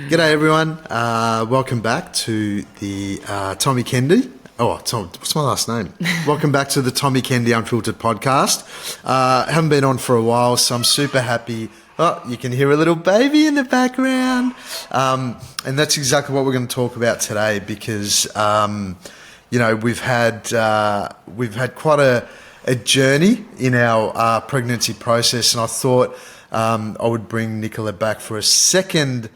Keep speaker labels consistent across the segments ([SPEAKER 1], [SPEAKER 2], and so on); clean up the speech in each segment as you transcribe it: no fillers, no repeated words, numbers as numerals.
[SPEAKER 1] G'day everyone, welcome back to the Tommy Kendi. What's my last name? Welcome back to the Tommy Kendi Unfiltered podcast. Haven't been on for a while, so I'm super happy. Oh, you can hear a little baby in the background. And that's exactly what we're going to talk about today because, we've had quite a journey in our pregnancy process, and I thought I would bring Nicola back for a second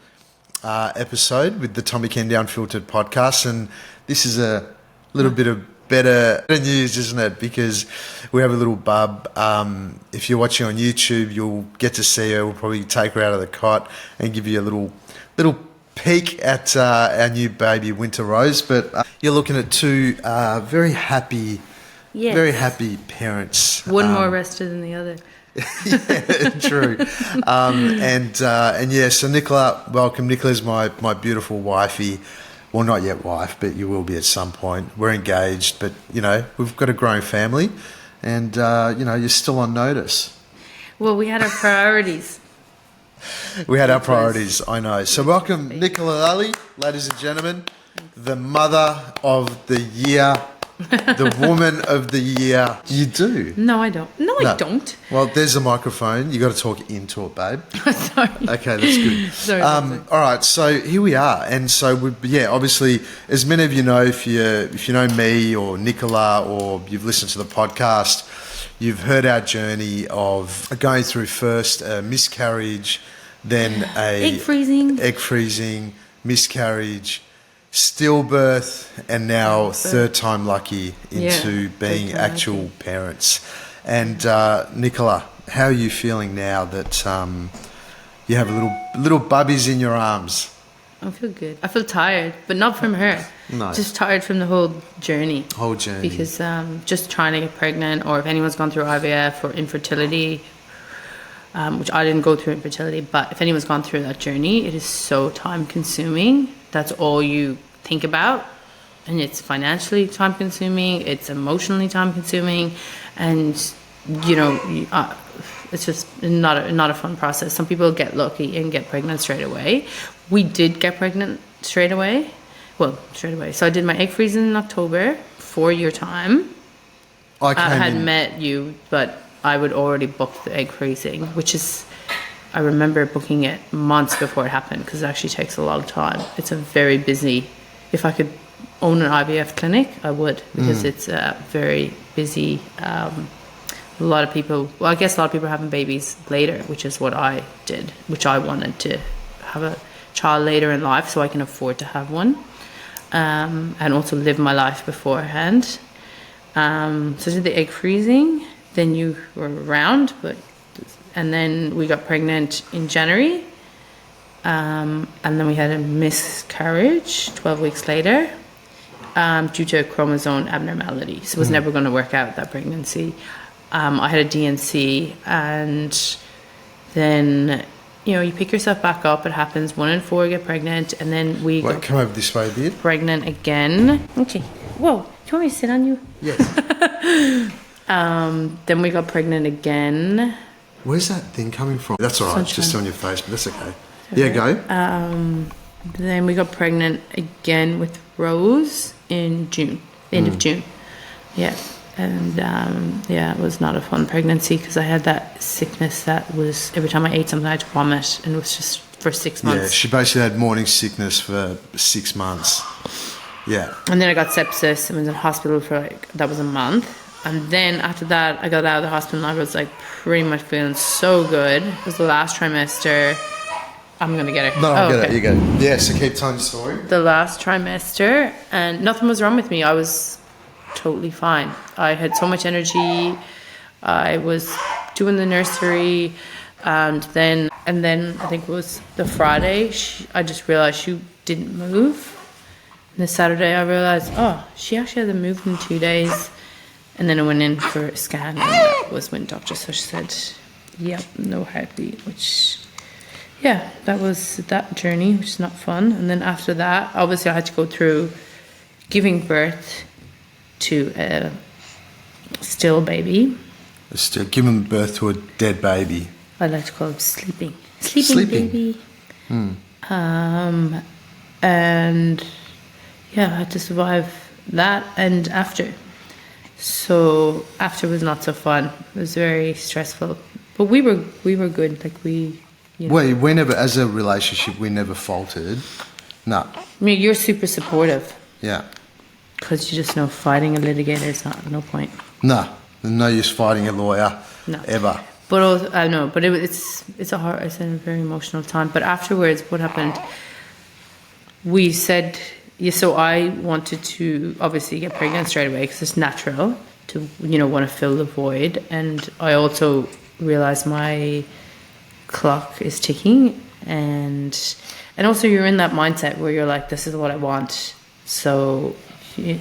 [SPEAKER 1] episode with the Tommy Kendi Unfiltered podcast, and this is a little bit of better news, isn't it? Because we have a little bub. If you're watching on YouTube, you'll get to see her. We'll probably take her out of the cot and give you a little peek at our new baby, Winter Rose. But you're looking at two very happy parents.
[SPEAKER 2] One more rested than the other.
[SPEAKER 1] Yeah, true. So Nicola, welcome. Nicola's my beautiful wifey. Well, not yet wife, but you will be at some point. We're engaged, but, we've got a growing family and, you're still on notice.
[SPEAKER 2] Well, we had our priorities.
[SPEAKER 1] I know. So welcome, Nicola Lally, ladies and gentlemen, the mother of the year. The woman of the year. You do?
[SPEAKER 2] No, I don't. I don't.
[SPEAKER 1] Well, there's a microphone. You got to talk into it, babe.
[SPEAKER 2] Sorry.
[SPEAKER 1] Okay, that's good.
[SPEAKER 2] Sorry.
[SPEAKER 1] All right, so here we are, and so obviously, as many of you know, if you know me or Nicola, or you've listened to the podcast, you've heard our journey of going through first a miscarriage, then
[SPEAKER 2] egg freezing,
[SPEAKER 1] miscarriage, stillbirth, and now third time lucky into being actual parents. And Nicola, how are you feeling now that you have little bubbies in your arms?
[SPEAKER 2] I feel good. I feel tired, but not from her.
[SPEAKER 1] No.
[SPEAKER 2] Just tired from the whole journey.
[SPEAKER 1] Because
[SPEAKER 2] just trying to get pregnant, or if anyone's gone through IVF or infertility, which I didn't go through infertility, but if anyone's gone through that journey, it is so time consuming. That's all you think about, and it's financially time consuming, it's emotionally time consuming, and it's just not a fun process. Some people get lucky and get pregnant straight away. We did get pregnant straight away. So I did my egg freezing in October for your time. I had met you, but I would already booked the egg freezing, which is, I remember booking it months before it happened because it actually takes a lot of time. It's a very busy, if I could own an IVF clinic, I would, because it's very busy. A lot of people are having babies later, which is what I did, which I wanted to have a child later in life so I can afford to have one, and also live my life beforehand. So I did the egg freezing, then you were around, and then we got pregnant in January, and then we had a miscarriage 12 weeks later due to a chromosome abnormality. So it was never going to work out, that pregnancy. I had a DNC, and then, you pick yourself back up. It happens. 1 in 4 get pregnant, and then we got
[SPEAKER 1] come over this way a bit.
[SPEAKER 2] Pregnant again. Okay. Whoa. Do you want me to sit on you?
[SPEAKER 1] Yes.
[SPEAKER 2] Then we got pregnant again.
[SPEAKER 1] Where's that thing coming from? That's all right. It's just on your face, but that's okay.
[SPEAKER 2] Okay.
[SPEAKER 1] Go.
[SPEAKER 2] Then we got pregnant again with Rose in June, end of June. Yeah. And it was not a fun pregnancy because I had that sickness that was, every time I ate something I had to vomit, and it was just for 6 months.
[SPEAKER 1] Yeah, she basically had morning sickness for 6 months. Yeah.
[SPEAKER 2] And then I got sepsis and was in hospital for that was a month. And then after that, I got out of the hospital and I was pretty much feeling so good. It was the last trimester. I'm going to get it.
[SPEAKER 1] No, I'll get it. You go. Yeah, so keep telling your story.
[SPEAKER 2] The last trimester, and nothing was wrong with me. I was totally fine. I had so much energy. I was doing the nursery. And then I think it was the Friday, I just realized she didn't move. And the Saturday, I realized, she actually hasn't moved in 2 days. And then I went in for a scan, and that was when Dr. Sush said, yep, no heartbeat, which, that was that journey, which is not fun. And then after that, obviously I had to go through giving birth to a still baby.
[SPEAKER 1] Still giving birth to a dead baby.
[SPEAKER 2] I like to call it sleeping baby. And yeah, I had to survive that and after. So after was not so fun. It was very stressful. But we were good. Like
[SPEAKER 1] We never, as a relationship, we never faltered. No.
[SPEAKER 2] I mean, you're super supportive
[SPEAKER 1] Yeah.
[SPEAKER 2] because you just know fighting a litigator is no point.
[SPEAKER 1] No. No use fighting a lawyer.
[SPEAKER 2] No.
[SPEAKER 1] Ever.
[SPEAKER 2] But also, I know, but it's a very emotional time. But afterwards, what happened? We said, yeah, so I wanted to obviously get pregnant straight away because it's natural to, want to fill the void. And I also realized my clock is ticking, and also you're in that mindset where you're like, this is what I want. So, you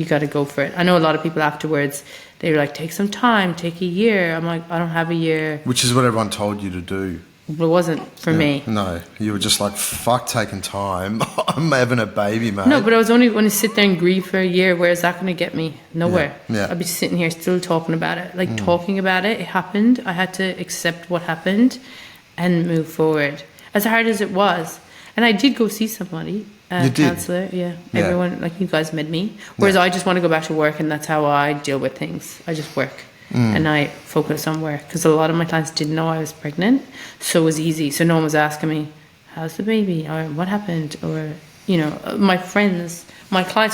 [SPEAKER 2] got to go for it. I know a lot of people afterwards, they were like, take some time, take a year. I'm like, I don't have a year.
[SPEAKER 1] Which is what everyone told you to do.
[SPEAKER 2] But it wasn't for me.
[SPEAKER 1] No, you were just like, fuck taking time. I'm having a baby, mate.
[SPEAKER 2] No, but I was only going to sit there and grieve for a year. Where is that going to get me? Nowhere.
[SPEAKER 1] Yeah.
[SPEAKER 2] I'd be sitting here still talking about it. Like talking about it, it happened. I had to accept what happened and move forward. As hard as it was. And I did go see somebody.
[SPEAKER 1] You did?
[SPEAKER 2] Counselor, yeah. Everyone, like you guys met me. Whereas I just want to go back to work, and that's how I deal with things. I just work. And I focus on work because a lot of my clients didn't know I was pregnant, so it was easy. So no one was asking me, how's the baby, or what happened, or my clients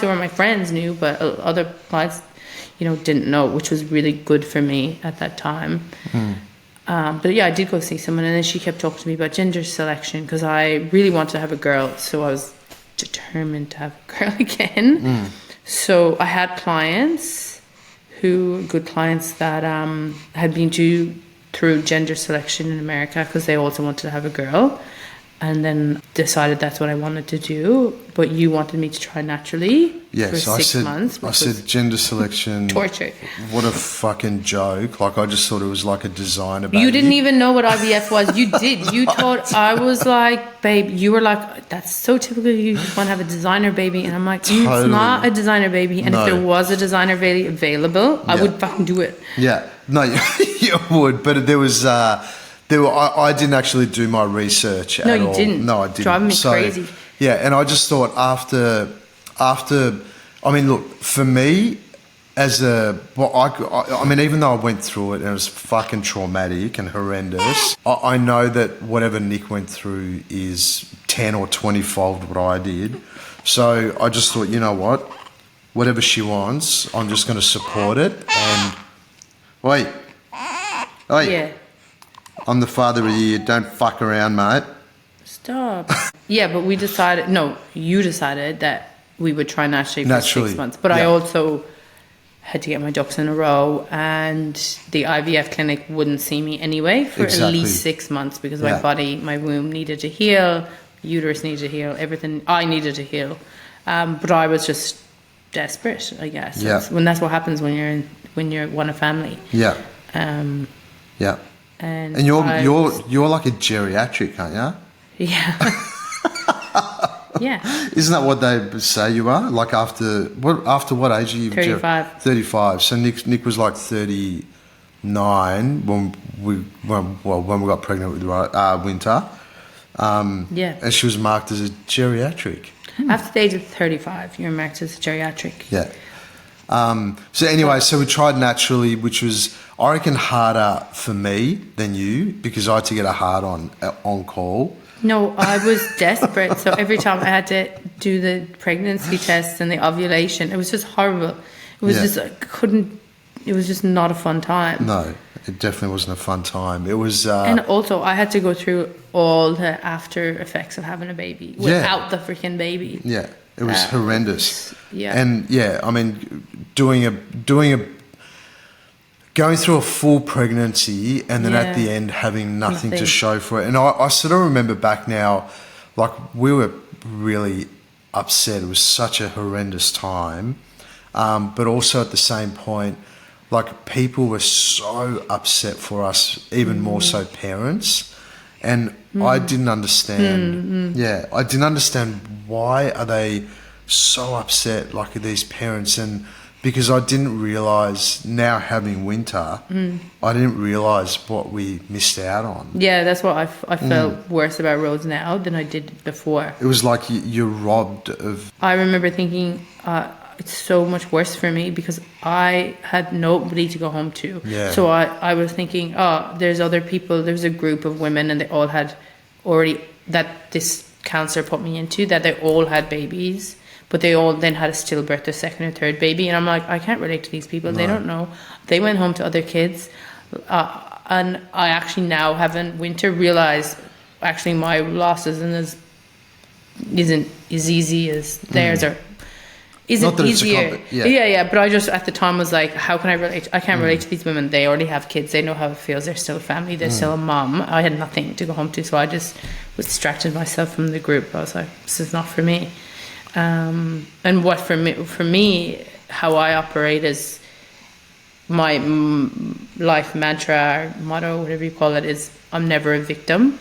[SPEAKER 2] who were my friends knew, but other clients didn't know, which was really good for me at that time. But yeah, I did go see someone, and then she kept talking to me about gender selection because I really wanted to have a girl, so I was determined to have a girl again. So I had good clients that had been through gender selection in America because they also wanted to have a girl, and then decided that's what I wanted to do. But you wanted me to try naturally for 6 months.
[SPEAKER 1] I said gender selection.
[SPEAKER 2] Torture.
[SPEAKER 1] What a fucking joke. Like, I just thought it was like a designer baby.
[SPEAKER 2] You didn't even know what IVF was. You did. You thought I was like, babe, you were like, that's so typical. You just want to have a designer baby. And I'm like,
[SPEAKER 1] Totally.
[SPEAKER 2] It's not a designer baby. And
[SPEAKER 1] No.
[SPEAKER 2] if there was a designer baby available, I would fucking do it.
[SPEAKER 1] Yeah. No, you would. But there was... I didn't actually do my research at all.
[SPEAKER 2] No, you didn't.
[SPEAKER 1] No, I didn't.
[SPEAKER 2] Driving me crazy.
[SPEAKER 1] Yeah, and I just thought after, I mean, look, for me, even though I went through it and it was fucking traumatic and horrendous, I know that whatever Nick went through is 10 or 20-fold what I did. So I just thought, you know what? Whatever she wants, I'm just going to support it. And wait.
[SPEAKER 2] Yeah.
[SPEAKER 1] I'm the father of the year. Don't fuck around, mate.
[SPEAKER 2] Stop. Yeah, but you decided that we would try naturally for 6 months. But I also had to get my ducks in a row, and the IVF clinic wouldn't see me anyway for at least 6 months because my body, my womb needed to heal, uterus needed to heal, everything I needed to heal. But I was just desperate, I guess.
[SPEAKER 1] Yeah.
[SPEAKER 2] When that's what happens when you want a family.
[SPEAKER 1] Yeah.
[SPEAKER 2] Yeah. And
[SPEAKER 1] you're like a geriatric, aren't you?
[SPEAKER 2] Yeah. Yeah.
[SPEAKER 1] Isn't that what they say you are? Like after what age are you?
[SPEAKER 2] 35.
[SPEAKER 1] 35. So Nick was like 39 when we got pregnant with Winter.
[SPEAKER 2] Yeah.
[SPEAKER 1] And she was marked as a geriatric.
[SPEAKER 2] After the age of 35, you're marked as a geriatric.
[SPEAKER 1] Yeah. So anyway, so we tried naturally, which was, I reckon, harder for me than you because I had to get a hard on call.
[SPEAKER 2] No, I was desperate. So every time I had to do the pregnancy tests and the ovulation, it was just horrible. It was just, it was just not a fun time.
[SPEAKER 1] No, it definitely wasn't a fun time. It was...
[SPEAKER 2] and also I had to go through all the after effects of having a baby without the freaking baby.
[SPEAKER 1] Yeah, it was horrendous.
[SPEAKER 2] Yeah.
[SPEAKER 1] And yeah, I mean, going through a full pregnancy and then at the end having nothing to show for it. And I sort of remember back now, like we were really upset. It was such a horrendous time. But also at the same point, like people were so upset for us, even more so parents. And I didn't understand. Yeah, I didn't understand why are they so upset, like these parents, and because I didn't realise, now having winter, I didn't realise what we missed out on.
[SPEAKER 2] Yeah, that's what I felt worse about roads now than I did before.
[SPEAKER 1] It was like you're robbed of...
[SPEAKER 2] I remember thinking, it's so much worse for me because I had nobody to go home to.
[SPEAKER 1] Yeah.
[SPEAKER 2] So I was thinking, there's other people, there's a group of women and they all had already, that this counsellor put me into, that they all had babies. But they all then had a stillbirth, a second or third baby. And I'm like, I can't relate to these people. No. They don't know. They went home to other kids. And I actually now have in winter realised actually my loss isn't as easy as theirs or isn't easier. Yeah. But I just at the time was like, how can I relate? I can't relate to these women. They already have kids. They know how it feels. They're still a family. They're still a mom. I had nothing to go home to. So I just was distracted myself from the group. I was like, this is not for me. And what for me, how I operate is my life mantra, or motto, whatever you call it, is I'm never a victim.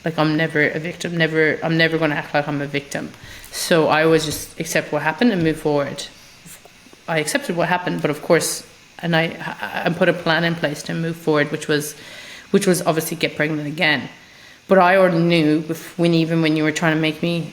[SPEAKER 2] Like I'm never a victim. I'm never going to act like I'm a victim. So I always just accept what happened and move forward. I accepted what happened, but of course, and I put a plan in place to move forward, which was obviously get pregnant again. But I already knew when you were trying to make me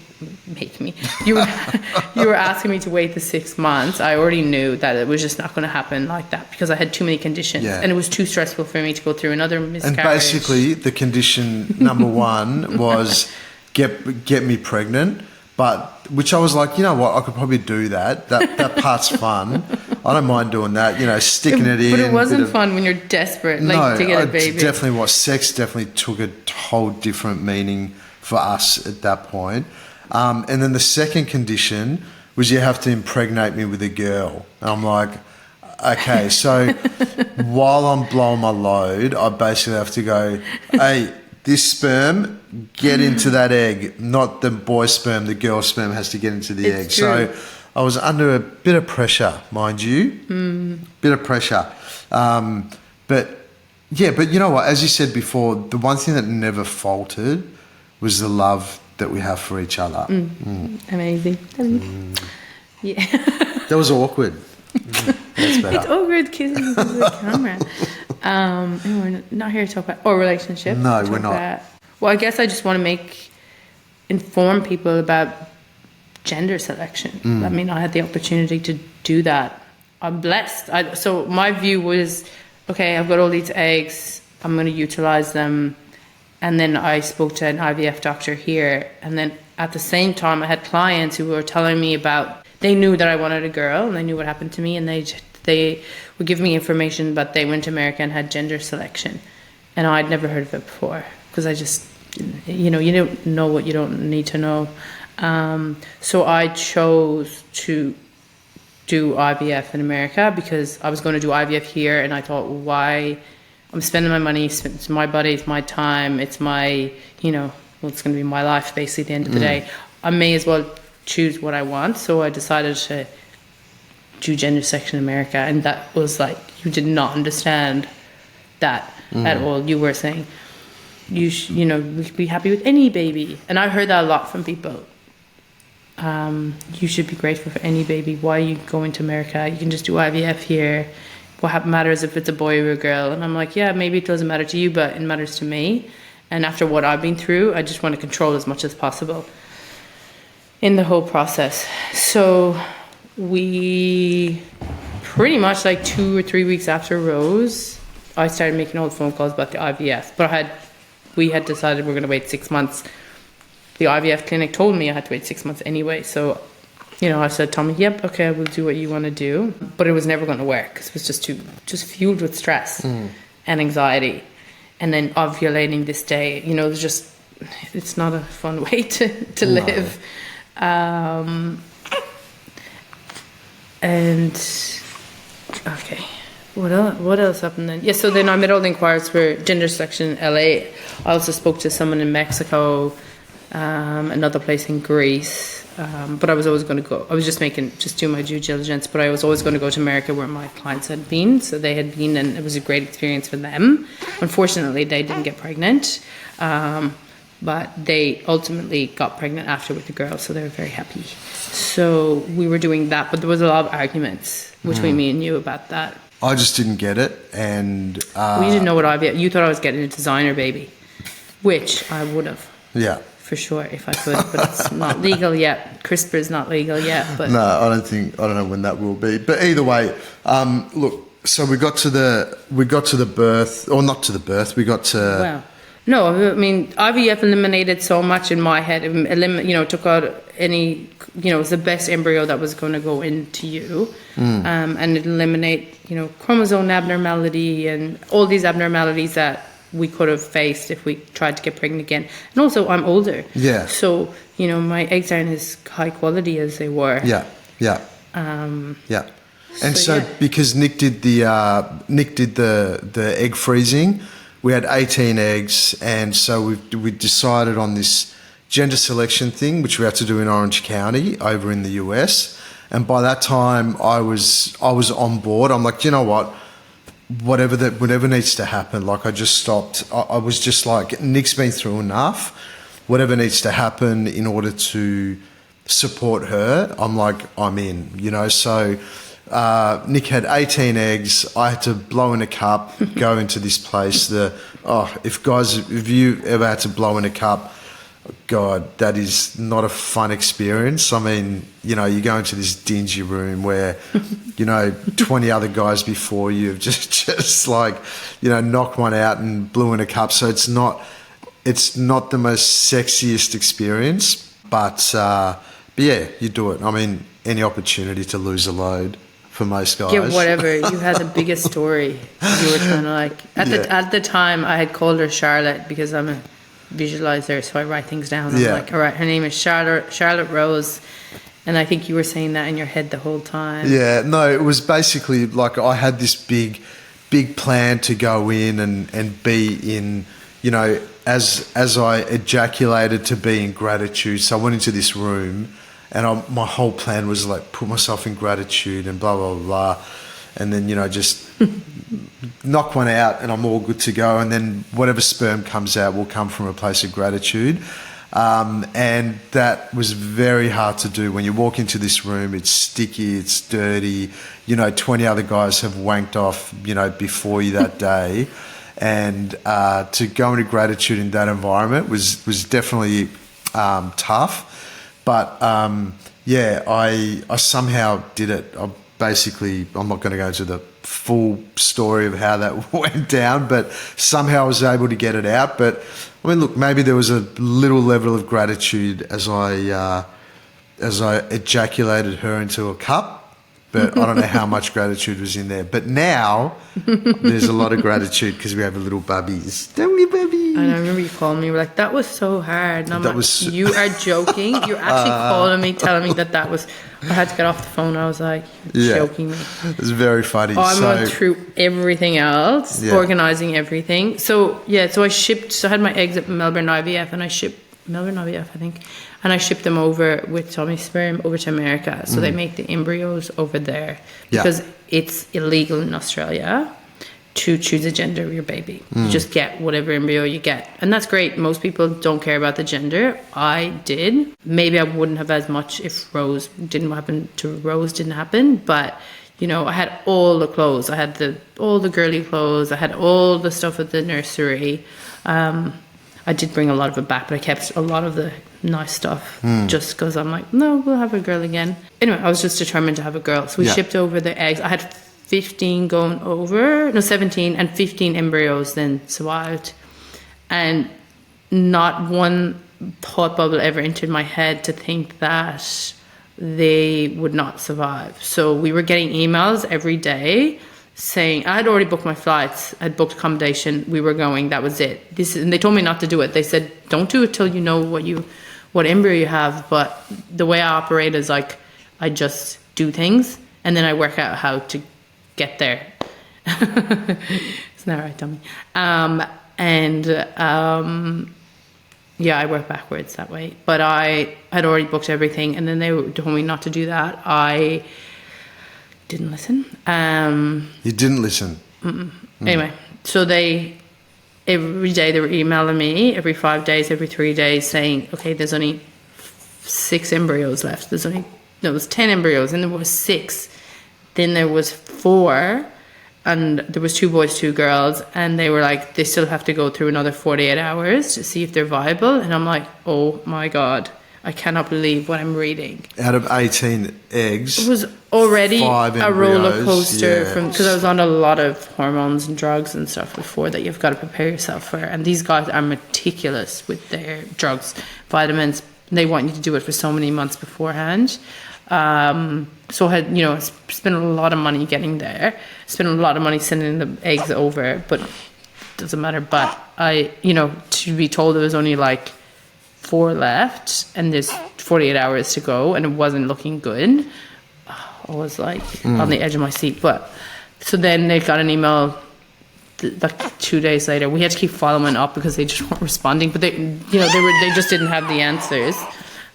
[SPEAKER 2] you were asking me to wait the 6 months. I already knew that it was just not going to happen like that because I had too many conditions and it was too stressful for me to go through another miscarriage.
[SPEAKER 1] And basically the condition number one was get me pregnant, but which I was like, you know what, I could probably do that part's fun. I don't mind doing that, sticking it in.
[SPEAKER 2] But it wasn't fun when you're desperate to get a baby.
[SPEAKER 1] Definitely was. Sex definitely took a whole different meaning for us at that point. And then the second condition was you have to impregnate me with a girl. And I'm like, okay, so while I'm blowing my load, I basically have to go, hey, this sperm, get into that egg. Not the boy sperm, the girl sperm has to get into the egg.
[SPEAKER 2] True.
[SPEAKER 1] So I was under a bit of pressure, mind you. Bit of pressure. But you know what? As you said before, the one thing that never faltered was the love that we have for each other.
[SPEAKER 2] Amazing. Yeah.
[SPEAKER 1] That was awkward. That's better.
[SPEAKER 2] It's awkward kissing into the camera. And we're not here to talk about our relationship.
[SPEAKER 1] No, we're not.
[SPEAKER 2] Well, I guess I just want to inform people about gender selection. I mean, I had the opportunity to do that. I'm blessed. So my view was, okay, I've got all these eggs. I'm going to utilize them. And then I spoke to an IVF doctor here. And then at the same time, I had clients who were telling me they knew that I wanted a girl and they knew what happened to me. And they would give me information, but they went to America and had gender selection. And I'd never heard of it before because I just, you don't know what you don't need to know. So I chose to do IVF in America because I was going to do IVF here. And I thought, why? I'm spending my money, it's my body, it's my time, it's my, it's going to be my life basically at the end of the day. I may as well choose what I want. So I decided to do gender selection in America. And that was like, you did not understand that at all. You were saying, we could be happy with any baby. And I heard that a lot from people. You should be grateful for any baby. Why are you going to America? You can just do IVF here. What matters if it's a boy or a girl? And I'm like, yeah, maybe it doesn't matter to you, but it matters to me. And after what I've been through, I just want to control as much as possible in the whole process. So we pretty much like 2 or 3 weeks after Rose, I started making all the phone calls about the IVF. But we had decided we're going to wait 6 months. The IVF clinic told me I had to wait 6 months anyway. So I said, Tommy, yep, okay, I will do what you want to do. But it was never going to work because it was just fueled with stress and anxiety. And then ovulating this day, it's not a fun way to live. And, okay, what else happened then? Yeah, so then I made all the inquiries for gender selection in LA. I also spoke to someone in Mexico, another place in Greece. But I was always going to go. I was just doing my due diligence, but I was always going to go to America where my clients had been. So they had been, and it was a great experience for them. Unfortunately, they didn't get pregnant. but they ultimately got pregnant after with the girl, so they were very happy. So we were doing that, but there was a lot of arguments between me and you about that.
[SPEAKER 1] I just didn't get it, and
[SPEAKER 2] You didn't know what IVF. You thought I was getting a designer baby, which I would have.
[SPEAKER 1] Yeah.
[SPEAKER 2] For sure, if I could, but it's not legal yet. CRISPR is not legal yet. But
[SPEAKER 1] No, I don't know when that will be. But either way, look. So we got to the birth, or not to the birth. We got to.
[SPEAKER 2] Wow. No, I mean IVF eliminated so much in my head. It took out any. It was the best embryo that was going to go into you, and it eliminate chromosome abnormality and all these abnormalities that we could have faced if we tried to get pregnant again. And also, I'm older.
[SPEAKER 1] Yeah.
[SPEAKER 2] So, my eggs aren't as high quality as they were.
[SPEAKER 1] Yeah. Yeah. Yeah. And so because Nick did the egg freezing, we had 18 eggs, and so we decided on this gender selection thing, which we had to do in Orange County over in the US. And by that time, I was on board. I'm like, you know what? Whatever needs to happen. Like I just stopped. I was just like, Nick's been through enough. Whatever needs to happen in order to support her, I'm like, I'm in. So Nick had 18 eggs. I had to blow in a cup, go into this place. If you ever had to blow in a cup, God, that is not a fun experience. I mean, you go into this dingy room where, 20 other guys before you have just like, knocked one out and blew in a cup. So it's not the most sexiest experience, but yeah, you do it. I mean, any opportunity to lose a load for most guys.
[SPEAKER 2] Yeah, whatever. You had the biggest story. You were trying to at the time I had called her Charlotte because I'm a visualizer, so I write things down. I'm like, all right, her name is Charlotte Rose, and I think you were saying that in your head the whole time.
[SPEAKER 1] Yeah, no, it was basically like I had this big plan to go in and be in, as I ejaculated, to be in gratitude. So I went into this room, and my whole plan was like put myself in gratitude and blah blah blah, and then just knock one out and I'm all good to go, and then whatever sperm comes out will come from a place of gratitude, and that was very hard to do. When you walk into this room, it's sticky, it's dirty, 20 other guys have wanked off before you that day, and to go into gratitude in that environment was definitely tough, but I somehow did it. I'm not going to go into the full story of how that went down, but somehow I was able to get it out. But I mean, look, maybe there was a little level of gratitude as I ejaculated her into a cup, but I don't know how much gratitude was in there. But now there's a lot of gratitude because we have a little bubbies. Don't we, baby?
[SPEAKER 2] And I remember you calling me, you were like, that was so hard. And I'm you are joking. You're actually calling me, telling me that was... I had to get off the phone. I was like, you're joking me.
[SPEAKER 1] It's very funny.
[SPEAKER 2] I went through everything else, organising everything. So I shipped... So I had my eggs at Melbourne IVF, and I shipped... Melbourne IVF, I think. And I shipped them over with Tommy sperm over to America. So they make the embryos over there because it's illegal in Australia to choose the gender of your baby. You just get whatever embryo you get. And that's great. Most people don't care about the gender. I did. Maybe I wouldn't have as much if Rose didn't happen. But, I had all the clothes. I had all the girly clothes. I had all the stuff at the nursery. I did bring a lot of it back, but I kept a lot of the nice stuff just because I'm like, no, we'll have a girl again. Anyway, I was just determined to have a girl. So we shipped over the eggs. I had 17, and 15 embryos then survived. And not one thought bubble ever entered my head to think that they would not survive. So we were getting emails every day saying, I had already booked my flights, I'd booked accommodation, we were going, that was it. And they told me not to do it. They said, don't do it till you know what embryo you have. But the way I operate is like, I just do things and then I work out how to get there. Isn't that right, Tommy? I work backwards that way. But I had already booked everything, and then they told me not to do that. I didn't listen.
[SPEAKER 1] You didn't listen?
[SPEAKER 2] Anyway, so they every day they were emailing me, every 5 days, every 3 days, saying, okay, there's only 6 embryos left. There was 10 embryos, and there was 6. Then there was 4, and there was 2 boys, 2 girls, and they were like, they still have to go through another 48 hours to see if they're viable. And I'm like, oh my God, I cannot believe what I'm reading.
[SPEAKER 1] Out of 18 eggs,
[SPEAKER 2] it was already
[SPEAKER 1] 5
[SPEAKER 2] a roller
[SPEAKER 1] embryos,
[SPEAKER 2] coaster
[SPEAKER 1] yeah.
[SPEAKER 2] because I was on a lot of hormones and drugs and stuff before that you've got to prepare yourself for. And these guys are meticulous with their drugs, vitamins. They want you to do it for so many months beforehand. So I had, spent a lot of money getting there, spent a lot of money sending the eggs over, but it doesn't matter. But to be told there was only like 4 left and there's 48 hours to go and it wasn't looking good, I was like on the edge of my seat. But so then they got an email like 2 days later. We had to keep following up because they just weren't responding, but they just didn't have the answers.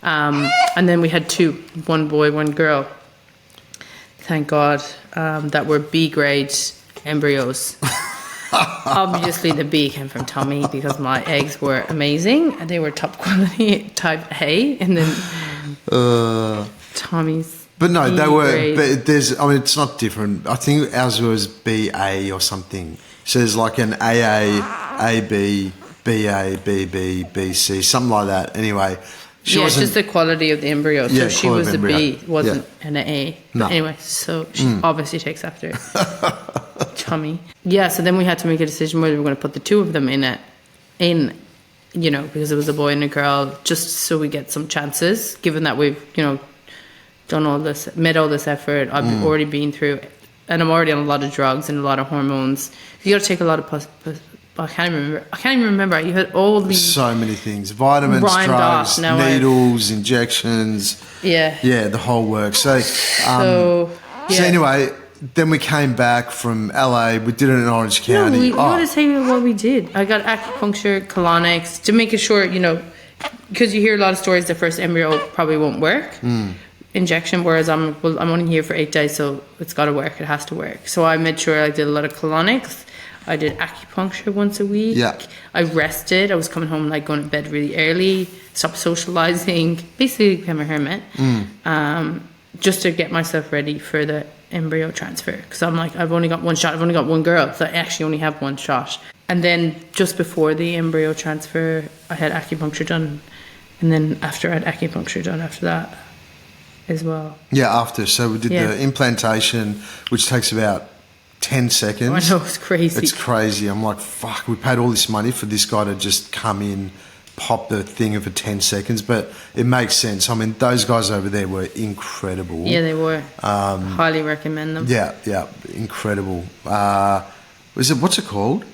[SPEAKER 2] And then we had 2, 1 boy, 1 girl. Thank God, that were B grade embryos. Obviously the B came from Tommy because my eggs were amazing and they were top quality type A, and then Tommy's.
[SPEAKER 1] But no, they
[SPEAKER 2] B
[SPEAKER 1] were.
[SPEAKER 2] grade.
[SPEAKER 1] But it's not different. I think ours was BA or something. So there's like an AA, AB, BA, BB, BC, something like that. Anyway,
[SPEAKER 2] it's just the quality of the embryo. So she was a B, wasn't an A.
[SPEAKER 1] No.
[SPEAKER 2] But anyway, so she obviously takes after Tommy. Yeah, so then we had to make a decision whether we were going to put the 2 of them in, because it was a boy and a girl, just so we get some chances, given that we've, done all this, made all this effort. I've already been through, and I'm already on a lot of drugs and a lot of hormones. You got to take a lot of I can't even remember. You had all these
[SPEAKER 1] so many things: vitamins,
[SPEAKER 2] rhymed
[SPEAKER 1] drugs,
[SPEAKER 2] off. Now
[SPEAKER 1] needles, injections.
[SPEAKER 2] Yeah,
[SPEAKER 1] the whole work. So anyway, then we came back from LA. We did it in Orange County.
[SPEAKER 2] No, you got to tell me what we did. I got acupuncture, colonics, to make it sure, because you hear a lot of stories. The first embryo probably won't work. Injection, whereas I'm only here for 8 days, so it's got to work. It has to work. So I made sure I did a lot of colonics. I did acupuncture once a week.
[SPEAKER 1] Yeah.
[SPEAKER 2] I rested. I was coming home, like going to bed really early, stopped socializing, basically became a hermit, just to get myself ready for the embryo transfer. Because I'm like, I've only got 1 shot. I've only got 1 girl, so I actually only have 1 shot. And then just before the embryo transfer, I had acupuncture done. And then after, I had acupuncture done after that as well.
[SPEAKER 1] Yeah, after. So we did the implantation, which takes about 10 seconds.
[SPEAKER 2] I know, it's crazy.
[SPEAKER 1] It's crazy. I'm like, fuck, we paid all this money for this guy to just come in, pop the thing for 10 seconds. But it makes sense. I mean, those guys over there were incredible.
[SPEAKER 2] Yeah, they were. Highly recommend them.
[SPEAKER 1] Yeah, incredible. What's it called?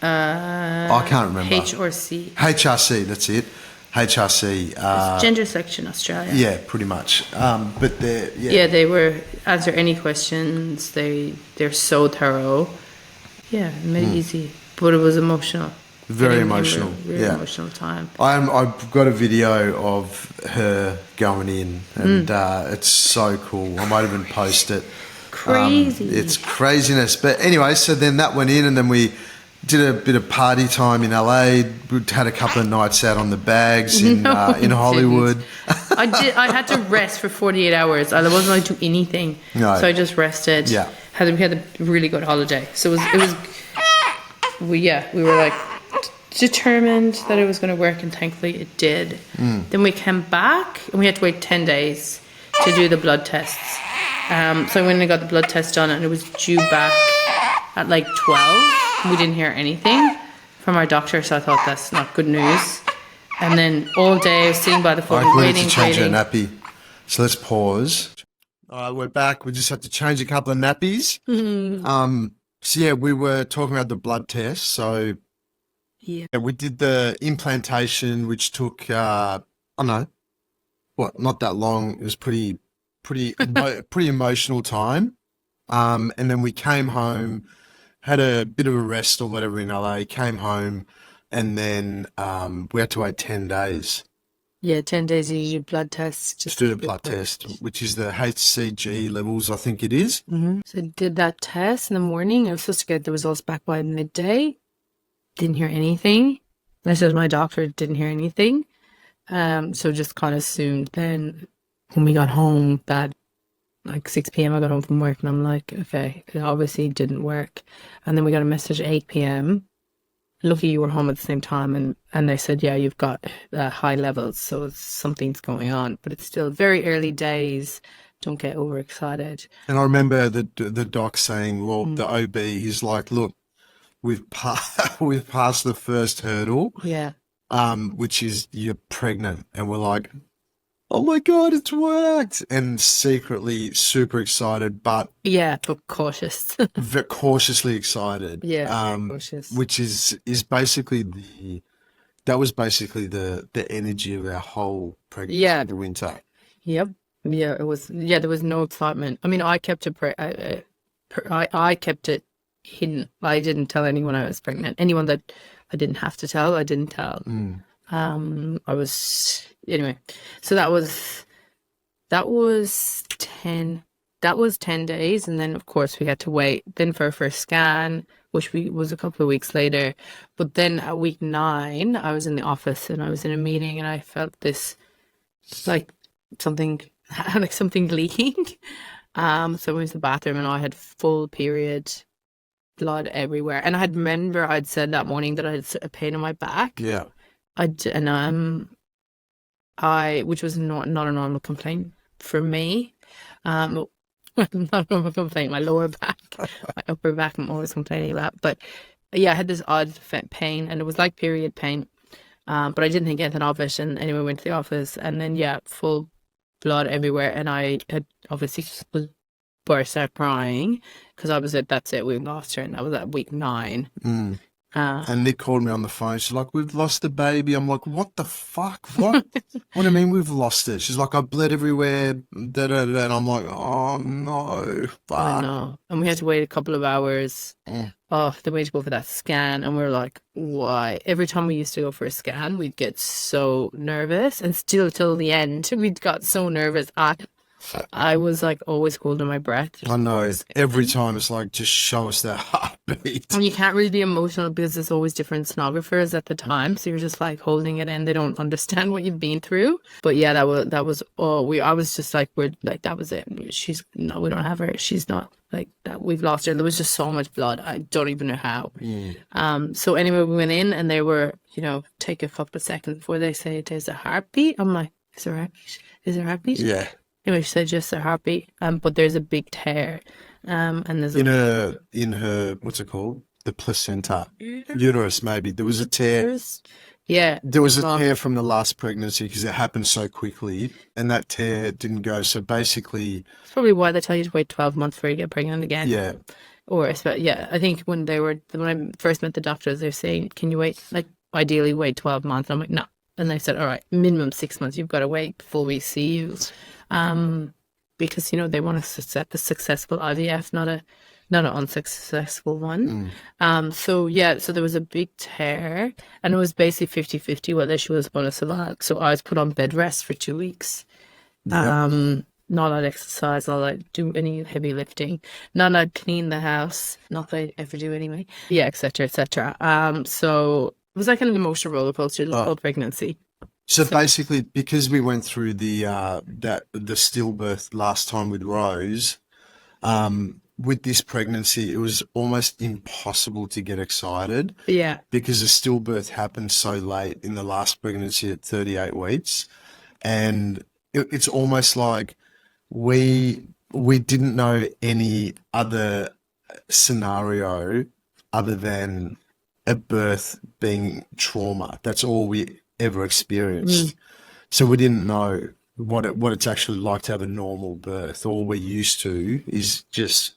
[SPEAKER 1] I can't remember.
[SPEAKER 2] HRC.
[SPEAKER 1] HRC, that's it. HRC.
[SPEAKER 2] It's Gender Selection Australia.
[SPEAKER 1] Yeah, pretty much. But they're...
[SPEAKER 2] Yeah, they were... Answer any questions. They're so thorough. Yeah, it made it easy. But it was emotional.
[SPEAKER 1] Very emotional.
[SPEAKER 2] Really emotional time.
[SPEAKER 1] I've got a video of her going in, and it's so cool. I might even post it.
[SPEAKER 2] Crazy.
[SPEAKER 1] It's craziness. But anyway, so then that went in, and then we did a bit of party time in LA. We had a couple of nights out on the bags in Hollywood.
[SPEAKER 2] I had to rest for 48 hours. I wasn't allowed to do anything.
[SPEAKER 1] No.
[SPEAKER 2] So I just rested.
[SPEAKER 1] Yeah.
[SPEAKER 2] We had a really good holiday. So we were like determined that it was going to work, and thankfully it did. Then we came back and we had to wait 10 days to do the blood tests. So I went and got the blood test done, and it was due back at like 12. We didn't hear anything from our doctor, so I thought that's not good news. And then all day I was sitting by the phone waiting.
[SPEAKER 1] To change her nappy. So let's pause. All right, we're back. We just had to change a couple of nappies. So yeah, we were talking about the blood test. So yeah, we did the implantation, which took not that long. It was pretty emotional time. And then we came home, had a bit of a rest or whatever in LA, came home, and then we had to wait 10 days.
[SPEAKER 2] Yeah, 10 days you do blood tests.
[SPEAKER 1] Just do the blood test, which is the HCG levels, I think it is.
[SPEAKER 2] So I did that test in the morning. I was supposed to get the results back by midday. didn't hear anything. I said my doctor didn't hear anything. So just kind of assumed then when we got home that like 6 p.m. I got home from work and I'm like, okay, it obviously didn't work. And then we got a message at 8 p.m. Lucky you were home at the same time, and they said, yeah, you've got high levels, so something's going on, but it's still very early days. Don't get overexcited.
[SPEAKER 1] And I remember the doc saying, well, the OB, he's like, look, we've passed the first hurdle,
[SPEAKER 2] Yeah.
[SPEAKER 1] which is you're pregnant. And we're like, oh my God, it's worked. And secretly super excited, but
[SPEAKER 2] Yeah, but cautious.
[SPEAKER 1] cautiously excited.
[SPEAKER 2] Yeah, very cautious.
[SPEAKER 1] Which is basically that was basically the energy of our whole pregnancy
[SPEAKER 2] Yeah.
[SPEAKER 1] in the winter.
[SPEAKER 2] Yep. Yeah, it was. Yeah, there was no excitement. I mean, I kept it. I kept it hidden. I didn't tell anyone I was pregnant. Anyone that I didn't have to tell, I didn't tell. I was anyway. So that was 10. That was 10 days, and then of course we had to wait then for our first scan, which was a couple of weeks later. But then at week 9, I was in the office and I was in a meeting, and I felt this like something like something leaking. So I went to the bathroom and I had full period blood everywhere. And I'd said that morning that I had a pain in my back.
[SPEAKER 1] Yeah.
[SPEAKER 2] Which was not a normal complaint for me. Not a normal complaint. My lower back, my upper back, I'm always complaining about. But yeah, I had this odd pain, and it was like period pain. But I didn't think anything of it. And anyway, went to the office, and then yeah, full blood everywhere, and I had obviously burst out crying because I was at that's it, we lost her, and that was at week 9.
[SPEAKER 1] And Nick called me on the phone. She's like, we've lost the baby. I'm like, what the fuck? What? What do you mean we've lost it? She's like, I bled everywhere. Da, da, da. And I'm like, oh, no. Fuck.
[SPEAKER 2] I know. And we had to wait a couple of hours. Oh, the way to go for that scan. And we were like, why? Every time we used to go for a scan, we'd get so nervous. And still till the end, we'd got so nervous. I was like always holding my breath.
[SPEAKER 1] I know. Every time it's like, just show us that heartbeat.
[SPEAKER 2] And you can't really be emotional because there's always different sonographers at the time. So you're just like holding it in. They don't understand what you've been through. But yeah, that was I was just like, we're like, that was it. No, we don't have her. She's not like that. We've lost her. There was just so much blood. I don't even know how. So anyway, we went in and they were, take a couple of seconds before they say there's a heartbeat. I'm like, is there a heartbeat? Is there a heartbeat?
[SPEAKER 1] Yeah.
[SPEAKER 2] Anyway, she said just a heartbeat, but there's a big tear, and there's
[SPEAKER 1] in her what's it called? The placenta, uterus maybe. There was a tear.
[SPEAKER 2] Yeah,
[SPEAKER 1] there was a tear from the last pregnancy because it happened so quickly, and that tear didn't go. So basically,
[SPEAKER 2] it's probably why they tell you to wait 12 months before you get pregnant again.
[SPEAKER 1] Yeah,
[SPEAKER 2] I think when I first met the doctors, they're saying, can you wait, like ideally wait 12 months? I'm like, no, and they said, all right, minimum 6 months. You've got to wait before we see you. Because they want to set the successful IVF, not an unsuccessful one. So there was a big tear, and it was basically 50-50 whether she was going to survive. So I was put on bed rest for 2 weeks. Not allowed exercise, not allowed do any heavy lifting, not allowed clean the house, not that I ever do anyway. Yeah, etc. So it was like an emotional roller coaster the whole pregnancy.
[SPEAKER 1] So basically, because we went through the stillbirth last time with Rose, with this pregnancy, it was almost impossible to get excited.
[SPEAKER 2] Yeah.
[SPEAKER 1] Because the stillbirth happened so late in the last pregnancy at 38 weeks, and it's almost like we didn't know any other scenario other than a birth being trauma. That's all we ever experienced. So we didn't know what it's actually like to have a normal birth. All we're used to is just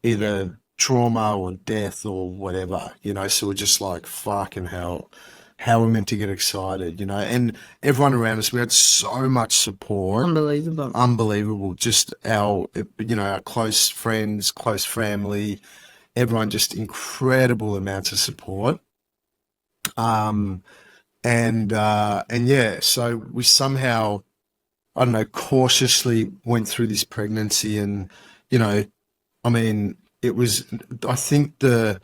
[SPEAKER 1] either trauma or death or whatever, so we're just like, fucking hell, how are we meant to get excited, and everyone around us, we had so much support. Unbelievable. Just our close friends, close family, everyone, just incredible amounts of support. And yeah, so we somehow, I don't know, cautiously went through this pregnancy, and, I mean, it was, I think the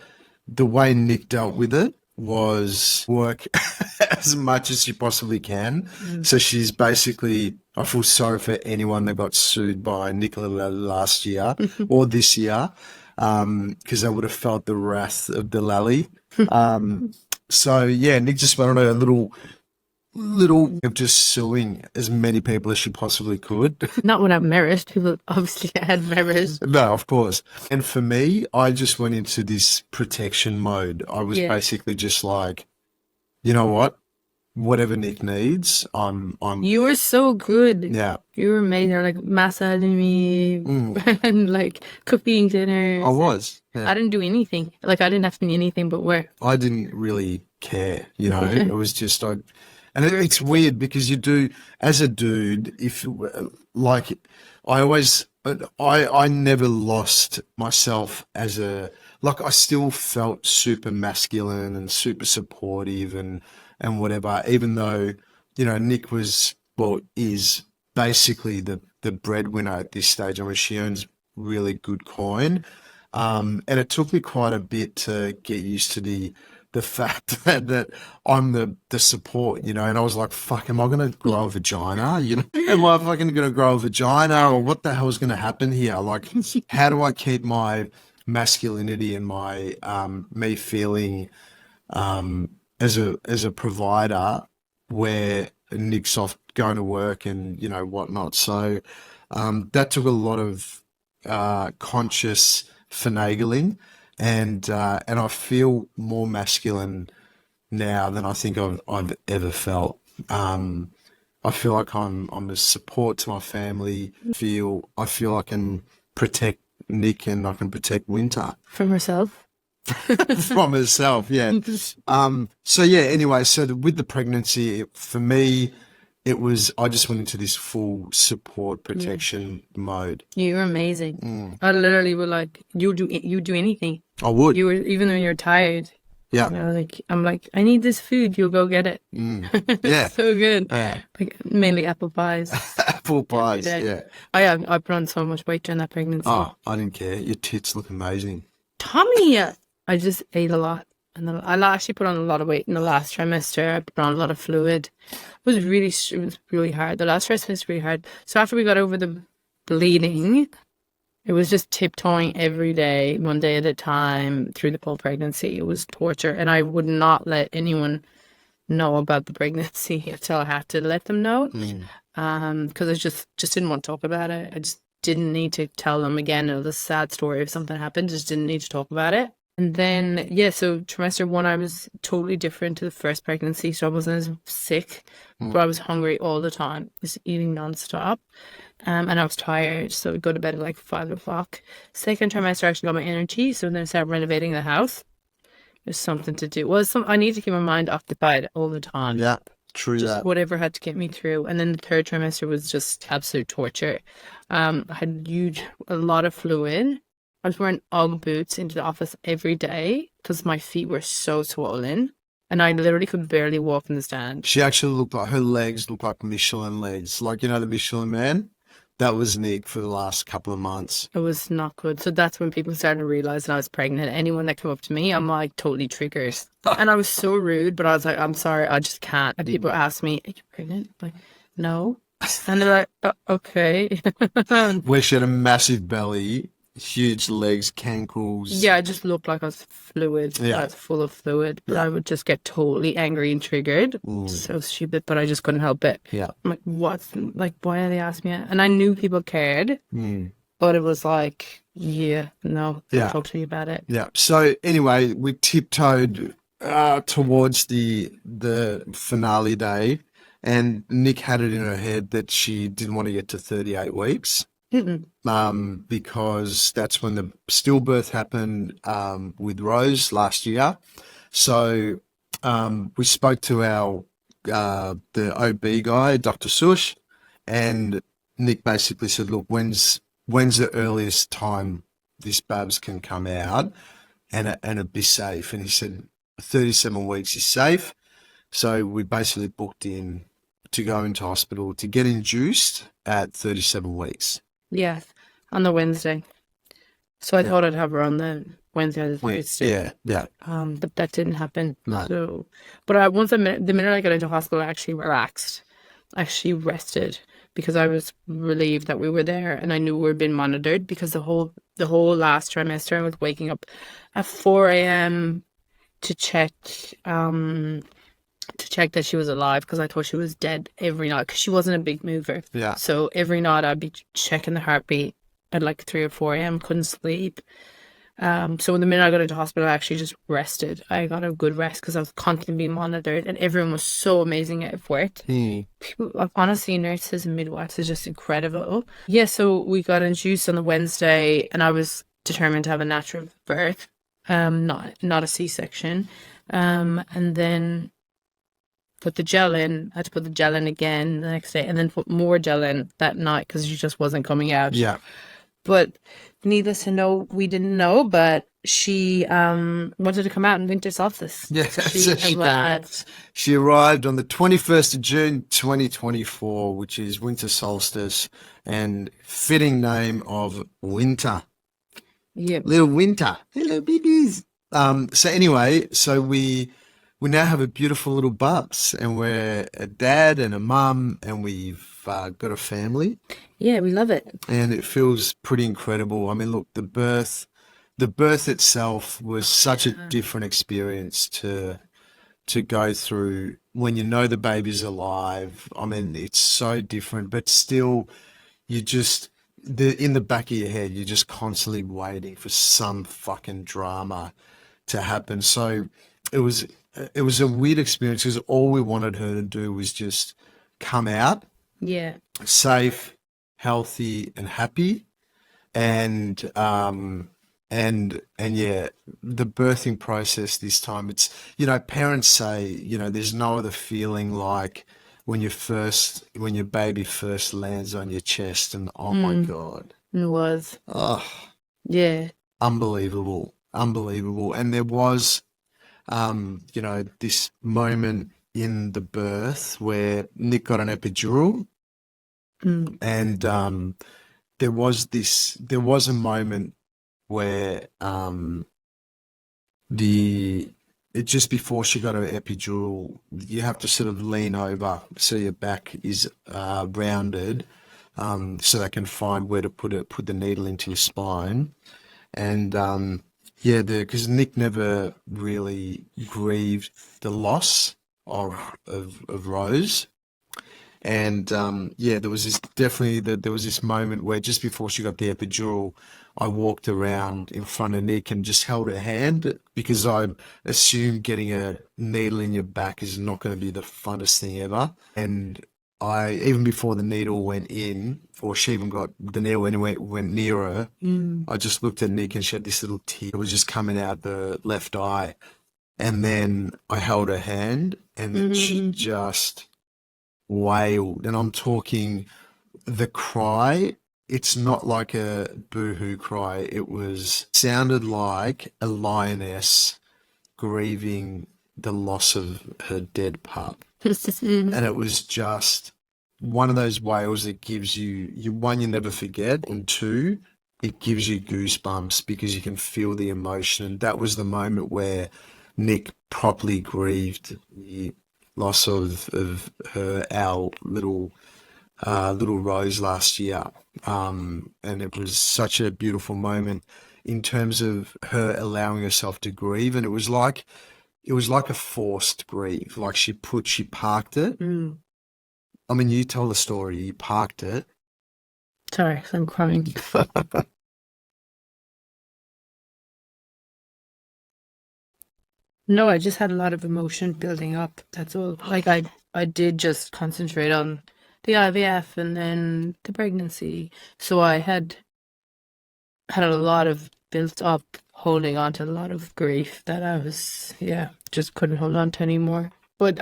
[SPEAKER 1] the way Nick dealt with it was work as much as she possibly can. So she's basically, I feel sorry for anyone that got sued by Nicola Lally last year or this year, because they would have felt the wrath of the Lally. So yeah, Nick just went on a little of just suing as many people as she possibly could.
[SPEAKER 2] Not without merit. People obviously had merit.
[SPEAKER 1] No, of course. And for me, I just went into this protection mode. I was
[SPEAKER 2] Yeah.
[SPEAKER 1] basically just like, you know what? Whatever Nick needs, I'm
[SPEAKER 2] You were so good.
[SPEAKER 1] yeah.
[SPEAKER 2] You were amazing. Like massaging me and like cooking dinner.
[SPEAKER 1] I was. Yeah.
[SPEAKER 2] I didn't do anything. Like I didn't have to do anything but work.
[SPEAKER 1] I didn't really care, you know. It was just and it's weird because you do as a dude. If like, I always, I never lost myself as a like. I still felt super masculine and super supportive and whatever. Even though Nick was is basically the breadwinner at this stage. I mean, she earns really good coin. And it took me quite a bit to get used to the fact that I'm the support, and I was like, fuck, am I going to grow a vagina? Am I fucking going to grow a vagina, or what the hell is going to happen here? Like, how do I keep my masculinity and my me feeling as a provider where Nick's off going to work and whatnot. So that took a lot of conscious finagling, and I feel more masculine now than I think I've ever felt. I feel like I'm a support to my family. I feel I can protect Nick and I can protect Winter
[SPEAKER 2] From herself.
[SPEAKER 1] from herself. Yeah. So yeah. Anyway, so with the pregnancy, for me, it was, I just went into this full support protection mode.
[SPEAKER 2] You were amazing. I literally was like, you do anything.
[SPEAKER 1] I would.
[SPEAKER 2] You were, even though you're tired.
[SPEAKER 1] Yeah.
[SPEAKER 2] Like I'm like, I need this food. You'll go get it.
[SPEAKER 1] Yeah.
[SPEAKER 2] So good.
[SPEAKER 1] Yeah.
[SPEAKER 2] Like mainly apple pies.
[SPEAKER 1] Apple pies.
[SPEAKER 2] Yeah.
[SPEAKER 1] Yeah.
[SPEAKER 2] I put on so much weight during that pregnancy.
[SPEAKER 1] Oh, I didn't care. Your tits look amazing.
[SPEAKER 2] Tommy, I just ate a lot. And then I actually put on a lot of weight in the last trimester. I put on a lot of fluid. It was really hard. The last trimester was really hard. So after we got over the bleeding, it was just tiptoeing every day, one day at a time through the whole pregnancy. It was torture. And I would not let anyone know about the pregnancy until I had to let them know. Because I just didn't want to talk about it. I just didn't need to tell them again the sad story if something happened. Just didn't need to talk about it. And then, yeah, so trimester 1, I was totally different to the first pregnancy. So I wasn't as sick, but I was hungry all the time, just eating nonstop. And I was tired, so I'd go to bed at like 5 o'clock. Second trimester, I actually got my energy. So then I started renovating the house. There's something to do. I need to keep my mind occupied all the time.
[SPEAKER 1] Yeah, true
[SPEAKER 2] Just
[SPEAKER 1] that.
[SPEAKER 2] whatever had to get me through. And then the third trimester was just absolute torture. I had a lot of fluid. I was wearing Ugg boots into the office every day because my feet were so swollen. And I literally could barely walk in the stand.
[SPEAKER 1] She actually looked like, her legs looked like Michelin legs. Like, the Michelin Man? That was Nick for the last couple of months.
[SPEAKER 2] It was not good. So that's when people started realizing I was pregnant. Anyone that came up to me, I'm like totally triggered. And I was so rude, but I was like, I'm sorry, I just can't. And people ask me, are you pregnant? I'm like, no. And they're like, okay.
[SPEAKER 1] Where she had a massive belly, huge legs, cankles.
[SPEAKER 2] Yeah, I just looked like I was fluid.
[SPEAKER 1] Yeah.
[SPEAKER 2] I was full of fluid. But I would just get totally angry and triggered. So stupid, but I just couldn't help it.
[SPEAKER 1] Yeah.
[SPEAKER 2] I'm like, what? Like, why are they asking me? And I knew people cared. But it was like, yeah, no, don't talk to me about it.
[SPEAKER 1] Yeah. So anyway, we tiptoed towards the finale day, and Nick had it in her head that she didn't want to get to 38 weeks. Because that's when the stillbirth happened with Rose last year. So we spoke to our the OB guy, Dr. Sush, and Nick basically said, look, when's the earliest time this Babs can come out and it be safe? And he said 37 weeks is safe. So we basically booked in to go into hospital to get induced at 37 weeks.
[SPEAKER 2] Yeah, on the Wednesday. So I thought I'd have her on the Wednesday or the Thursday.
[SPEAKER 1] Yeah.
[SPEAKER 2] But that didn't happen.
[SPEAKER 1] No.
[SPEAKER 2] So, but the minute I got into hospital, I actually relaxed. I actually rested because I was relieved that we were there, and I knew we were being monitored because the whole last trimester I was waking up at 4 a.m. to check that she was alive because I thought she was dead every night because she wasn't a big mover.
[SPEAKER 1] Yeah.
[SPEAKER 2] So every night I'd be checking the heartbeat at like 3 or 4 a.m. Couldn't sleep. So the minute I got into hospital, I actually just rested. I got a good rest because I was constantly being monitored, and everyone was so amazing at work. People, like, honestly, nurses and midwives is just incredible. Yeah, so we got induced on the Wednesday, and I was determined to have a natural birth, not a C-section, and then put the gel in. I had to put the gel in again the next day, and then put more gel in that night because she just wasn't coming out.
[SPEAKER 1] Yeah.
[SPEAKER 2] But needless to know, we didn't know, but she wanted to come out in winter solstice.
[SPEAKER 1] Yeah,
[SPEAKER 2] So
[SPEAKER 1] she arrived on the 21st of June 2024, which is winter solstice, and fitting name of Winter.
[SPEAKER 2] yeah.
[SPEAKER 1] Little Winter. Hello, babies. So anyway, so we now have a beautiful little bubs, and we're a dad and a mum, and we've got a family.
[SPEAKER 2] Yeah, we love it.
[SPEAKER 1] And it feels pretty incredible. I mean, look, the birth itself was such a different experience to go through when you know the baby's alive. I mean, it's so different, but still, you just in the back of your head, you're just constantly waiting for some fucking drama to happen. So it was a weird experience because all we wanted her to do was just come out
[SPEAKER 2] Yeah.
[SPEAKER 1] safe, healthy, and happy. And yeah, the birthing process this time, it's, parents say, there's no other feeling like when your baby first lands on your chest, and oh my God.
[SPEAKER 2] It was.
[SPEAKER 1] Oh,
[SPEAKER 2] Yeah.
[SPEAKER 1] unbelievable. And there was, this moment in the birth where Nick got an epidural. And there was a moment where just before she got her epidural, you have to sort of lean over so your back is rounded, so they can find where to put the needle into your spine. And because Nick never really grieved the loss of Rose. And there was this moment where just before she got the epidural, I walked around in front of Nick and just held her hand because I assumed getting a needle in your back is not going to be the funnest thing ever. And even before the needle went in, or she even got the needle went near her, I just looked at Nick and she had this little tear. It was just coming out the left eye. And then I held her hand and she just wailed, and I'm talking the cry. It's not like a boo-hoo cry. It sounded like a lioness grieving the loss of her dead pup. And it was just one of those wails that gives you one, you never forget, and two, it gives you goosebumps because you can feel the emotion. And that was the moment where Nick properly grieved the loss of our little Rose last year, and it was such a beautiful moment in terms of her allowing herself to grieve, and it was like a forced grief. Like she parked it. I mean, you tell the story. You parked it.
[SPEAKER 2] Sorry, I'm crying. No, I just had a lot of emotion building up. That's all. Like I did just concentrate on the IVF and then the pregnancy. So I had a lot of built up holding on to a lot of grief that I was, just couldn't hold on to anymore. But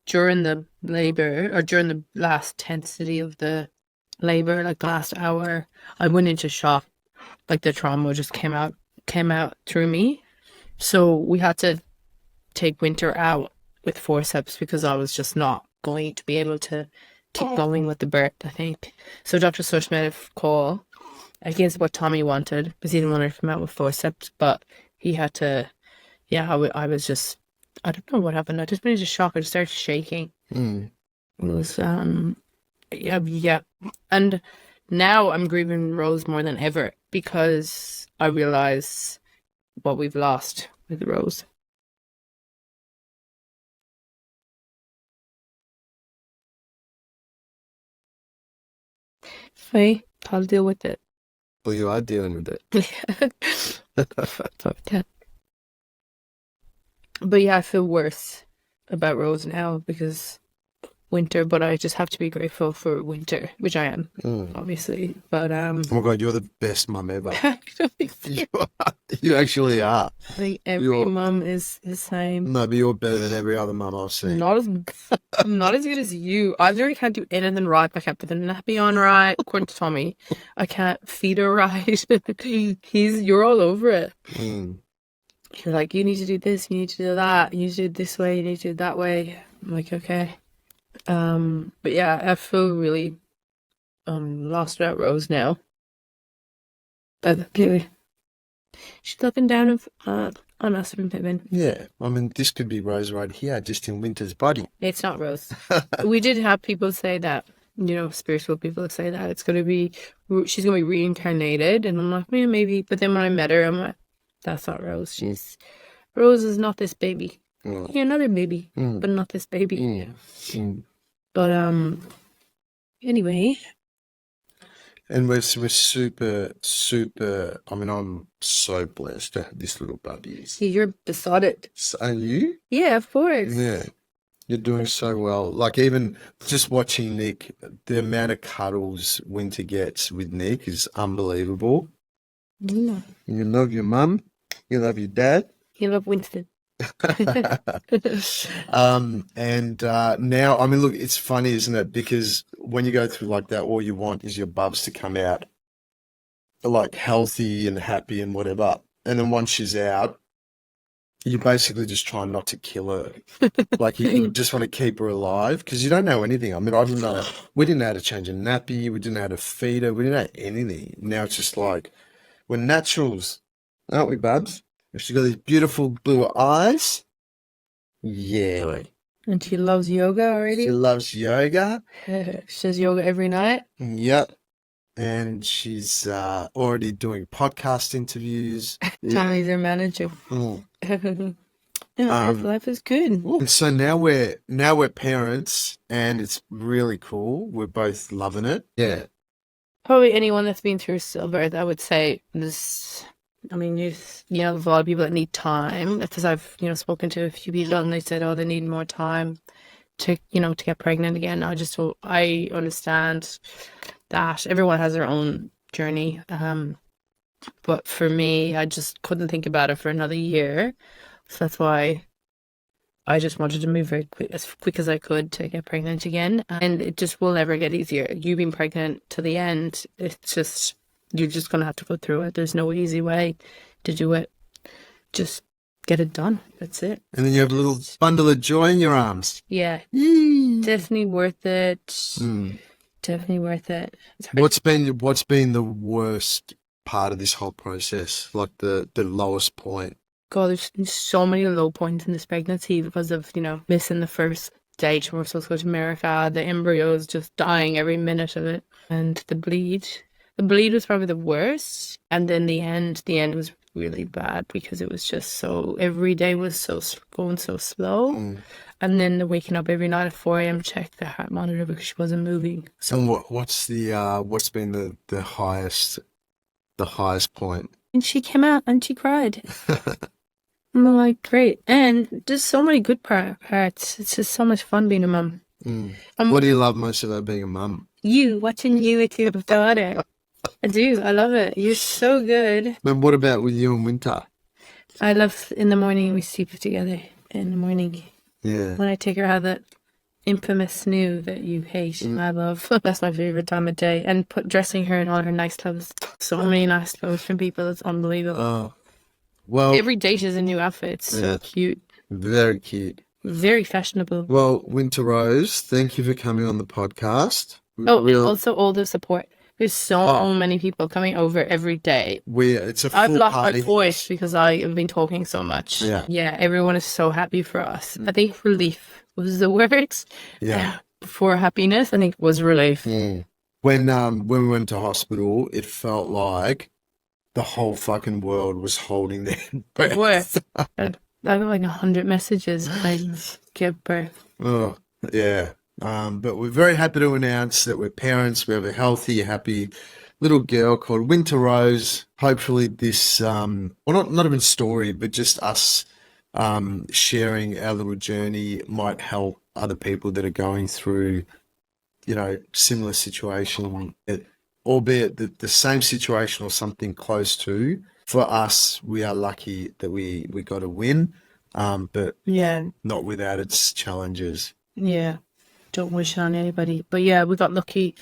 [SPEAKER 2] during the labor, or during the last tenacity of the labor, like the last hour, I went into shock. Like the trauma just came out through me. So we had to take Winter out with forceps because I was just not going to be able to keep going with the birth, I think. So Dr. Sush made a call against what Tommy wanted because he didn't want her to come out with forceps, but he had to. Yeah, I was just. I don't know what happened. I just went into shock. I just started shaking.
[SPEAKER 1] Mm.
[SPEAKER 2] It was yeah. And now I'm grieving Rose more than ever because I realize what we've lost with Rose. Hey, I'll deal with it.
[SPEAKER 3] Well, you are dealing with it.
[SPEAKER 2] Yeah. But yeah, I feel worse about Rose now because winter, but I just have to be grateful for winter, which I am, obviously. But
[SPEAKER 3] Oh my God, you're the best mum ever.
[SPEAKER 2] I
[SPEAKER 3] You actually are.
[SPEAKER 2] think every
[SPEAKER 3] You're-
[SPEAKER 2] mum is the same.
[SPEAKER 3] No, but you're better than every other mum I've seen.
[SPEAKER 2] I'm not as good as you. I literally can't do anything right. I can't put the nappy on right, according to Tommy. I can't feed her right. You're all over it.
[SPEAKER 3] Mm.
[SPEAKER 2] You're like, you need to do this, you need to do that, you need to do it this way, you need to do it that way. I'm like, okay. But yeah, I feel really lost about Rose now. But really, she's up and down on us from Pittman.
[SPEAKER 3] Yeah, I mean, this could be Rose right here, just in Winter's body.
[SPEAKER 2] It's not Rose. We did have people say that, spiritual people say that she's gonna be reincarnated, and I'm like, yeah, maybe. But then when I met her, I'm like, that's not Rose. Rose is not this baby.
[SPEAKER 3] Mm.
[SPEAKER 2] Yeah, another baby, but not this baby.
[SPEAKER 3] Yeah. Mm.
[SPEAKER 2] But anyway.
[SPEAKER 3] And we're super, super. I mean, I'm so blessed to have this little baby.
[SPEAKER 2] See, you're besotted.
[SPEAKER 3] So, are you?
[SPEAKER 2] Yeah, of course.
[SPEAKER 3] Yeah. You're doing so well. Like, even just watching Nick, the amount of cuddles Winter gets with Nick is unbelievable.
[SPEAKER 2] Yeah.
[SPEAKER 3] You love your mum. You love your dad.
[SPEAKER 2] You love Winston.
[SPEAKER 3] And now, I mean, look, it's funny, isn't it? Because when you go through like that, all you want is your bubs to come out like healthy and happy and whatever. And then once she's out, you basically just try not to kill her. Like you just want to keep her alive because you don't know anything. I mean, we didn't know how to change a nappy. We didn't know how to feed her. We didn't know anything. Now it's just like, we're naturals, aren't we, Babs? She's got these beautiful blue eyes. Yeah.
[SPEAKER 2] And she loves yoga already.
[SPEAKER 3] She loves yoga.
[SPEAKER 2] She does yoga every night.
[SPEAKER 3] Yep. And she's already doing podcast interviews.
[SPEAKER 2] Tommy's her manager.
[SPEAKER 3] Mm.
[SPEAKER 2] Yeah, life is good.
[SPEAKER 3] And so now we're parents, and it's really cool. We're both loving it. Yeah.
[SPEAKER 2] Probably anyone that's been through stillbirth, I would say this. I mean, there's a lot of people that need time because I've spoken to a few people and they said, oh, they need more time to get pregnant again. I understand that everyone has their own journey. But for me, I just couldn't think about it for another year. So that's why I just wanted to move very as quick as I could to get pregnant again. And it just will never get easier. You being pregnant to the end, it's just, you're just going to have to go through it. There's no easy way to do it. Just get it done. That's it.
[SPEAKER 3] And then you have a little bundle of joy in your arms.
[SPEAKER 2] Yeah. Definitely worth it. Definitely worth it.
[SPEAKER 3] What's been the worst part of this whole process? Like the lowest point?
[SPEAKER 2] God, there's been so many low points in this pregnancy because of, missing the first stage when we're supposed to go to America. The embryo is just dying every minute of it. And the bleed. The bleed was probably the worst. And then the end was really bad because it was just every day was going so slow. And then the waking up every night at 4 a.m. check the heart monitor because she wasn't moving.
[SPEAKER 3] So what's been the highest point?
[SPEAKER 2] And she came out and she cried. I'm like, great. And just so many good parts. It's just so much fun being a mum.
[SPEAKER 3] What do you love most about being a mum?
[SPEAKER 2] Watching you with your daughter. I do. I love it. You're so good.
[SPEAKER 3] And what about with you and Winter?
[SPEAKER 2] I love in the morning we sleep together in the morning.
[SPEAKER 3] Yeah.
[SPEAKER 2] When I take her out that infamous snoo that you hate, I love. That's my favorite time of day. And dressing her in all her nice clothes. So many nice clothes from people. It's unbelievable.
[SPEAKER 3] Oh, well.
[SPEAKER 2] Every day she's a new outfit. It's so cute.
[SPEAKER 3] Very cute.
[SPEAKER 2] Very fashionable.
[SPEAKER 3] Well, Winter Rose, thank you for coming on the podcast.
[SPEAKER 2] Also all the support. There's so many people coming over every day.
[SPEAKER 3] It's a full
[SPEAKER 2] I've lost
[SPEAKER 3] party.
[SPEAKER 2] my voice because I have been talking so much.
[SPEAKER 3] Yeah.
[SPEAKER 2] Everyone is so happy for us. I think relief was the word.
[SPEAKER 3] Yeah.
[SPEAKER 2] Before happiness, I think was relief.
[SPEAKER 3] When we went to hospital, it felt like the whole fucking world was holding their breath.
[SPEAKER 2] I got like 100 messages. I give birth.
[SPEAKER 3] Oh, yeah. But we're very happy to announce that we're parents. We have a healthy, happy little girl called Winter Rose. Hopefully this, well, not even story, but just us sharing our little journey might help other people that are going through, similar situation, albeit the same situation or something close to. For us, we are lucky that we got a win, but not without its challenges.
[SPEAKER 2] Yeah. Don't wish it on anybody. But yeah, we got lucky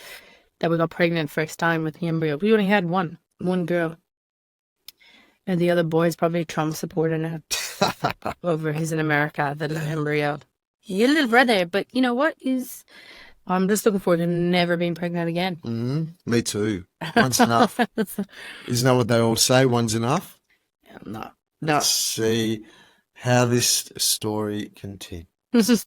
[SPEAKER 2] that we got pregnant first time with the embryo. We only had one girl. And the other boy's probably Trump supporter now. Over he's in America, the little embryo. Your little brother, but you know what? I'm just looking forward to never being pregnant again.
[SPEAKER 3] Me too. One's enough. Isn't that what they all say? One's enough?
[SPEAKER 2] No.
[SPEAKER 3] Let's see how this story continues.